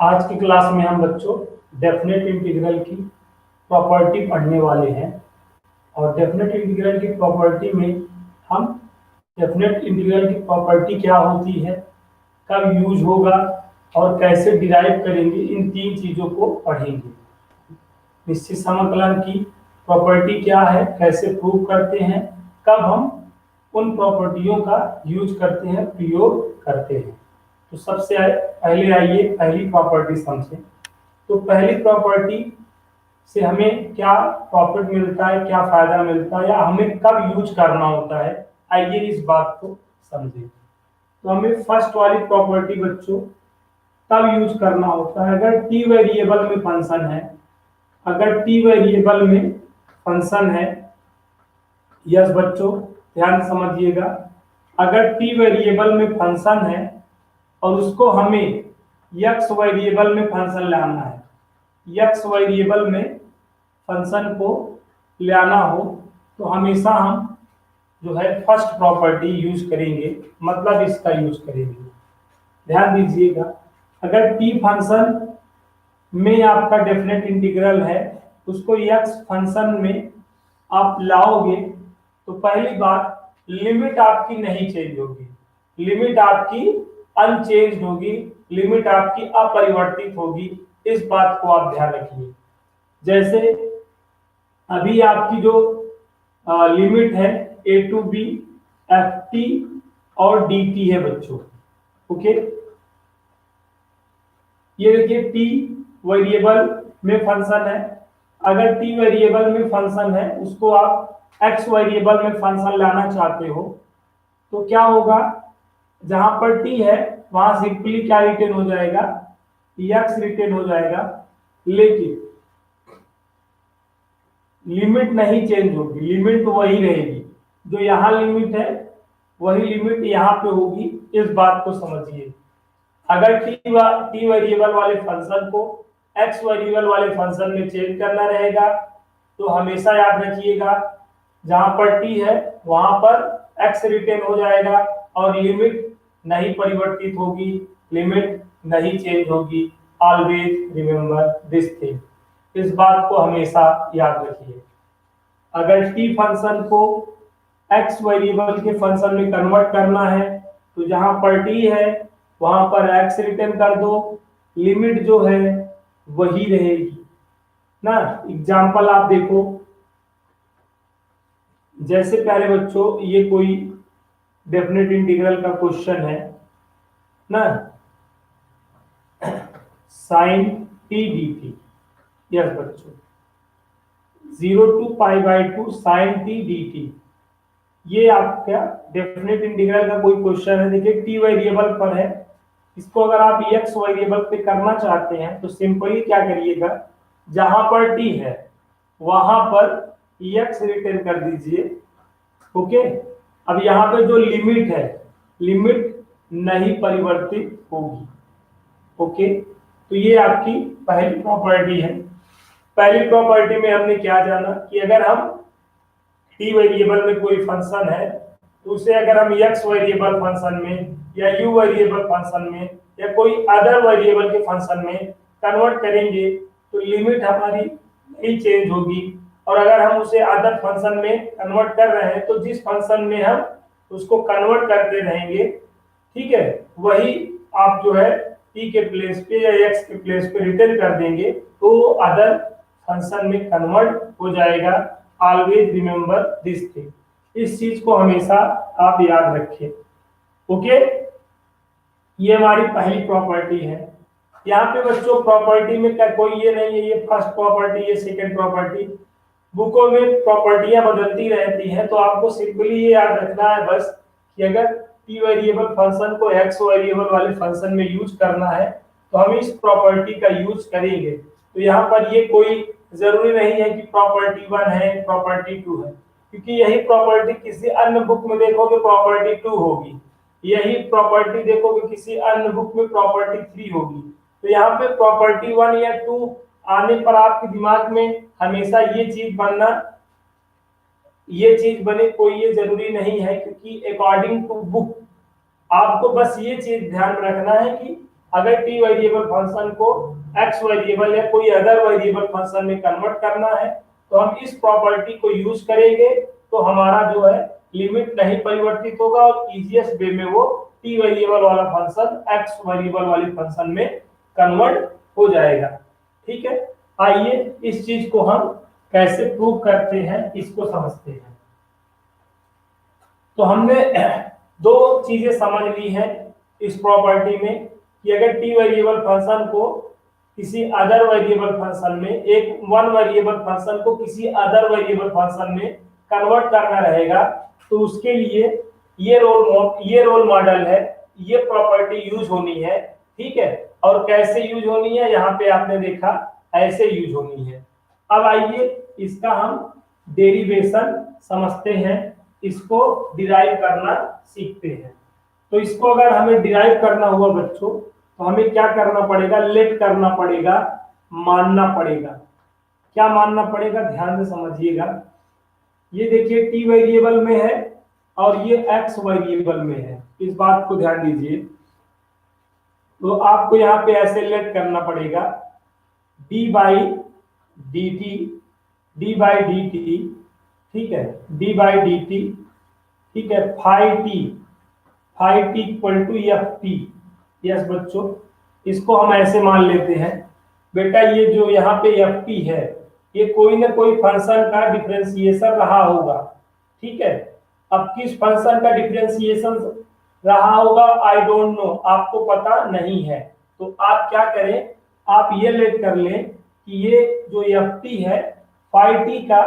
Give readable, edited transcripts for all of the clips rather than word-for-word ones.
आज की क्लास में हम बच्चों डेफिनेट इंटीग्रल की प्रॉपर्टी पढ़ने वाले हैं। और डेफिनेट इंटीग्रल की प्रॉपर्टी में हम डेफिनेट इंटीग्रल की प्रॉपर्टी क्या होती है, कब यूज होगा और कैसे डिराइव करेंगे, इन तीन चीजों को पढ़ेंगे। निश्चित समाकलन की प्रॉपर्टी क्या है, कैसे प्रूव करते हैं, कब हम उन प्रॉपर्टियों का यूज करते हैं, प्रयोग करते हैं। तो सबसे पहले आइए पहली प्रॉपर्टी समझें। तो पहली प्रॉपर्टी से हमें क्या प्रॉफिट मिलता है, क्या फायदा मिलता है, या हमें कब यूज करना होता है, आइए इस बात को समझें। तो हमें फर्स्ट वाली प्रॉपर्टी बच्चों तब यूज करना होता है अगर टी वेरिएबल में फंक्शन है। अगर टी वेरिएबल में फंक्शन है, यस बच्चों ध्यान समझिएगा, अगर टी वेरिएबल में फंक्शन है और उसको हमें एक्स वेरिएबल में फंक्शन लाना है, एक्स वेरिएबल में फंक्शन को लाना हो, तो हमेशा हम जो है फर्स्ट प्रॉपर्टी यूज करेंगे, मतलब इसका यूज करेंगे। ध्यान दीजिएगा, अगर टी फंक्शन में आपका डेफिनेट इंटीग्रल है, उसको एक्स फंक्शन में आप लाओगे तो पहली बात लिमिट आपकी नहीं चेंज होगी, लिमिट आपकी अनचेंज होगी, लिमिट आपकी अपरिवर्तित होगी। इस बात को आप ध्यान रखिए। जैसे अभी आपकी जो लिमिट है ए टू बी एफ टी और डी टी है बच्चों, ओके। ये देखिए टी वेरिएबल में फंक्शन है, अगर टी वेरिएबल में फंक्शन है उसको आप एक्स वेरिएबल में फंक्शन लाना चाहते हो, तो क्या होगा, जहां पर टी है वहां सिंपली क्या रिटेन हो जाएगा, एक्स रिटेन हो जाएगा, लेकिन लिमिट नहीं चेंज होगी, लिमिट तो वही रहेगी। जो यहाँ लिमिट है वही लिमिट यहाँ पे होगी। इस बात को समझिए। अगर टी वेरिएबल वाले फंक्शन को एक्स वेरिएबल वाले फंक्शन में चेंज करना रहेगा तो हमेशा याद रखिएगा, जहां पर टी है वहां पर एक्स रिटेन हो जाएगा और लिमिट नहीं परिवर्तित होगी, लिमिट नहीं चेंज होगी। ऑलवेज रिमेंबर दिस थिंग, इस बात को हमेशा याद रखिए। अगर टी फंक्शन को एक्स वेरिएबल के फंक्शन में कन्वर्ट करना है तो जहां पर टी है वहां पर एक्स रिटर्न कर दो, लिमिट जो है वही रहेगी ना। एग्जाम्पल आप देखो, जैसे पहले बच्चों ये कोई डेफिनेट इंटीग्रल का क्वेश्चन है ना, sine t d t, yes बच्चों 0 to π/2 sine t d t, ये आपका डेफिनेट इंटीग्रल का कोई क्वेश्चन है। देखिए टी वेरिएबल पर है, इसको अगर आप एक्स वेरिएबल पे करना चाहते हैं तो सिंपली क्या करिएगा, जहां पर टी है वहां पर एक्स रिटर्न कर दीजिए, ओके। अब यहाँ पे जो लिमिट है, लिमिट नहीं परिवर्तित होगी, ओके। तो ये आपकी पहली प्रॉपर्टी है। पहली प्रॉपर्टी में हमने क्या जाना कि अगर हम टी वेरिएबल में कोई फंक्शन है तो उसे अगर हम एक्स वेरिएबल फंक्शन में या यू वेरिएबल फंक्शन में या कोई अदर वेरिएबल के फंक्शन में कन्वर्ट करेंगे तो लिमिट हमारी नहीं चेंज होगी। और अगर हम उसे अदर फंक्शन में कन्वर्ट कर रहे हैं तो जिस फंक्शन में हम उसको कन्वर्ट करते रहेंगे, ठीक है, वही आप जो है टी के प्लेस पे या एक्स के प्लेस पे रिटर्न कर देंगे तो अदर फंक्शन में कन्वर्ट हो जाएगा। ऑलवेज रिमेंबर दिस थिंग, इस चीज को हमेशा आप याद रखिए, ओके। ये हमारी पहली प्रॉपर्टी है। यहाँ पे बच्चों प्रॉपर्टी में क्या कोई ये नहीं है ये फर्स्ट प्रॉपर्टी ये सेकंड प्रॉपर्टी, बुकों में प्रॉपर्टियां बदलती रहती हैं। तो आपको सिंपली ये याद रखना है बस कि अगर टी वेरिएबल फंक्शन को एक्स वेरिएबल वाले फंक्शन में यूज करना है तो हम इस प्रॉपर्टी का यूज करेंगे। तो यहाँ पर ये कोई जरूरी नहीं है कि प्रॉपर्टी 1 है प्रॉपर्टी 2 है, क्योंकि यही प्रॉपर्टी किसी अन्य बुक में देखोगे प्रॉपर्टी 2 होगी, यही प्रॉपर्टी देखोगे किसी अन्य बुक में प्रॉपर्टी 3 होगी। तो यहाँ पे प्रॉपर्टी 1 या 2 आने पर आपके दिमाग में हमेशा ये चीज बनना, ये चीज बने कोई ये जरूरी नहीं है, क्योंकि अकॉर्डिंग टू बुक आपको बस ये चीज ध्यान रखना है कि अगर टी वेरिएबल फंक्शन को एक्स वेरिएबल या कोई अदर वेरिएबल फंक्शन में कन्वर्ट करना है तो हम इस प्रॉपर्टी को यूज करेंगे, तो हमारा जो है लिमिट नहीं परिवर्तित होगा और इजीएस्ट वे में वो टी वेरिएबल वाला फंक्शन एक्स वेरिएबल वाले फंक्शन में कन्वर्ट हो जाएगा। ठीक है, आइए इस चीज को हम कैसे प्रूव करते हैं इसको समझते हैं। तो हमने दो चीजें समझ ली हैं इस प्रॉपर्टी में कि अगर टी वेरिएबल फंक्शन को किसी अदर वेरिएबल फंक्शन में, एक वन वेरिएबल फंक्शन को किसी अदर वेरिएबल फंक्शन में कन्वर्ट करना रहेगा तो उसके लिए ये रोल मॉडल है, ये प्रॉपर्टी यूज होनी है। ठीक है, और कैसे यूज होनी है यहाँ पे आपने देखा, ऐसे यूज होनी है। अब आइए इसका हम डेरिवेशन समझते हैं, इसको डिराइव करना सीखते हैं। तो इसको अगर हमें डिराइव करना हुआ बच्चों तो हमें क्या करना पड़ेगा, लेट करना पड़ेगा, मानना पड़ेगा। क्या मानना पड़ेगा, ध्यान से समझिएगा। ये देखिए टी वेरिएबल में है और ये एक्स वेरिएबल में है, इस बात को ध्यान दीजिए। तो आपको यहाँ पे ऐसे लेट करना पड़ेगा D by D T, D by D T, ठीक है, डी बाई डी टी, ठीक है, five T equal to F T. Yes बच्चों, इसको हम ऐसे मान लेते हैं बेटा, ये जो यहाँ पे एफ टी है ये कोई ना कोई फंक्शन का डिफरेंशिएशन रहा होगा। ठीक है, अब किस फंक्शन का डिफरेंशिएशन रहा होगा आई डोंट नो, आपको पता नहीं है। तो आप क्या करें, आप ये लेट कर लें कि ये जो एफ टी है फाइव टी का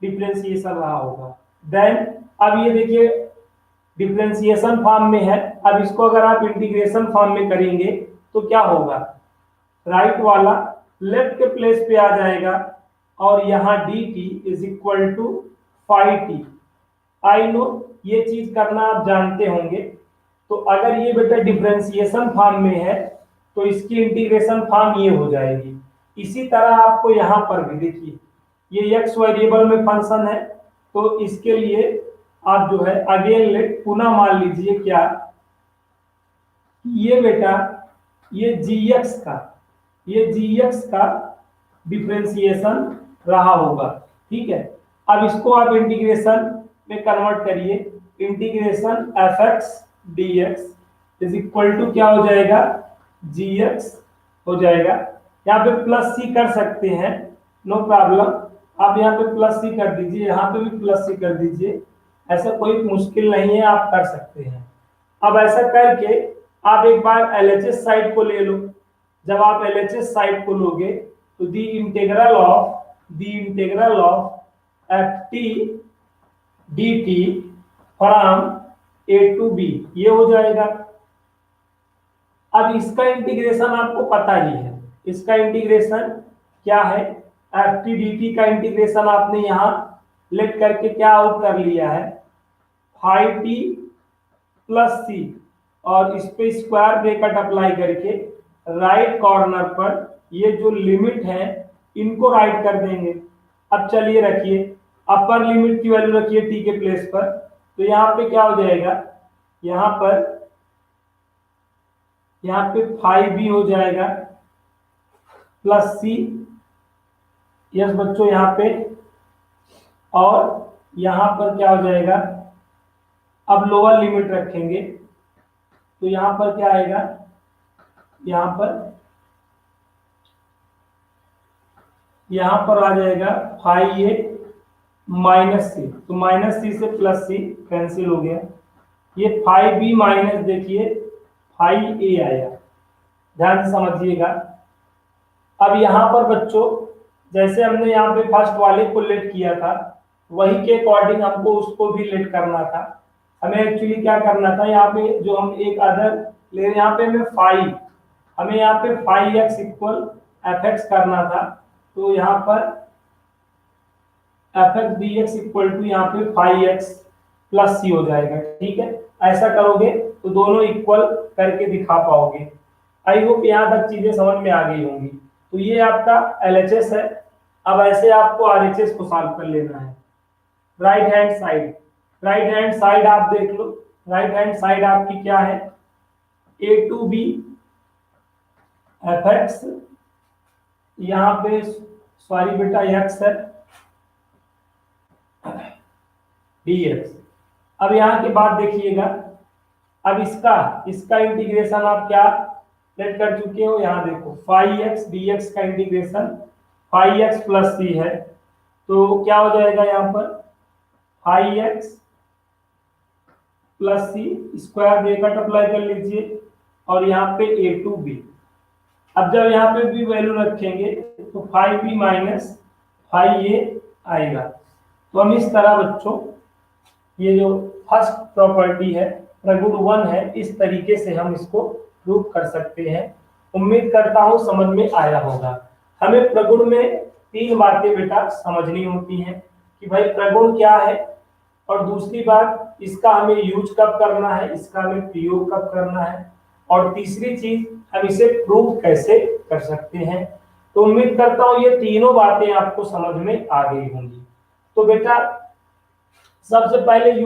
डिफरेंशिएशन रहा होगा। देन अब ये देखिए डिफरेंशिएशन फॉर्म में है, अब इसको अगर आप इंटीग्रेशन फॉर्म में करेंगे तो क्या होगा, राइट वाला लेफ्ट के प्लेस पे आ जाएगा और यहाँ D T is equal to five T. I know ये चीज करना आप जानते होंगे। तो अगर ये बेटा डिफरेंशिएशन फॉर्म में है तो इसकी इंटीग्रेशन फॉर्म ये हो जाएगी। इसी तरह आपको यहाँ पर भी देखिए ये एक्स वेरिएबल में फंक्शन है तो इसके लिए आप जो है अगेन लेट पुनः मान लीजिए क्या, ये बेटा ये जीएक्स का डिफरेंशिएशन रहा होगा। ठीक है, अब इसको आप इंटीग्रेशन में कन्वर्ट करिए, integration F X D X is equal to क्या हो जाएगा, जी एक्स हो जाएगा। यहाँ पे प्लस सी कर सकते हैं, नो प्रॉब्लम, आप यहाँ पे प्लस सी कर दीजिए, यहाँ पे भी प्लस सी कर दीजिए, ऐसा कोई मुश्किल नहीं है, आप कर सकते हैं। अब ऐसा करके आप एक बार एलएचएस साइड को ले लो। जब आप एलएचएस साइड को लोगे तो the integral of f t d t from a to b ये हो जाएगा। अब इसका इंटीग्रेशन आपको पता ही है, इसका इंटीग्रेशन क्या है, एफ टी डी टी का इंटीग्रेशन आपने यहाँ लेट करके क्या आउट कर लिया है, फाइव टी प्लस सी, और इस पे स्क्वायर ब्रैकेट अप्लाई करके राइट कॉर्नर पर ये जो लिमिट है इनको राइट कर देंगे। अब चलिए रखिए अपर लिमिट की वैल्यू रखिए टी के प्लेस पर, तो यहाँ पे क्या हो जाएगा, यहाँ पे फाइव बी हो जाएगा प्लस सी, यस बच्चों यहाँ पे, और यहाँ पर क्या हो जाएगा, अब लोअर लिमिट रखेंगे तो यहाँ पर क्या आएगा, यहाँ पर आ जाएगा फाइव ए माइनस सी, तो माइनस सी से प्लस सी कैंसिल हो गया, ये फाइव बी माइनस देखिए फाइव ए आया, ध्यान से समझिएगा। अब यहाँ पर बच्चों जैसे हमने यहाँ पे फर्स्ट वाले को लेट किया था वही के अकॉर्डिंग हमको उसको भी लेट करना था। हमें एक्चुअली क्या करना था, यहाँ पे जो हम एक अदर ले, यहाँ पे हमें यहाँ पे five X equal F X करना था, तो यहाँ पर F X D X equal to यहाँ पे फाइव एक्स प्लस सी हो जाएगा। ठीक है, ऐसा करोगे तो दोनों इक्वल करके दिखा पाओगे। आई होप यहाँ तक चीजें समझ में आ गई होंगी। तो ये आपका एलएचएस है। अब ऐसे आपको आरएचएस को सॉल्व कर लेना है। राइट हैंड साइड आप देख लो, राइट हैंड साइड आपकी क्या है, ए टू बी एफ एक्स, यहाँ पे सॉरी बेटा एक्स है, डी एक्स। अब यहाँ की बात देखिएगा, अब इसका इसका इंटीग्रेशन आप क्या लेट कर चुके हो, यहाँ देखो फाइव एक्स डी एक्स का इंटीग्रेशन फाइव एक्स प्लस सी है, तो क्या हो जाएगा यहाँ पर फाइव एक्स प्लस सी स्क्वायर ब्रैकेट अप्लाई कर लीजिए और यहाँ पे ए टू बी। अब जब यहाँ पे भी वैल्यू रखेंगे तो फाइव बी माइनस फाइव ए आएगा। तो हम इस तरह बच्चों ये जो फर्स्ट प्रॉपर्टी है प्रगुण वन है, इस तरीके से हम इसको प्रूव कर सकते हैं। उम्मीद करता हूं समझ में आया होगा। हमें प्रगुण में तीन बातें बेटा समझनी होती हैं कि भाई प्रगुण क्या है, और दूसरी बात इसका हमें यूज कब करना है, इसका हमें प्रयोग कब करना है, और तीसरी चीज हम इसे प्रूव कैसे कर सकते हैं। तो उम्मीद करता हूं ये तीनों बातें आपको समझ में आ गई होंगी। तो बेटा सबसे पहले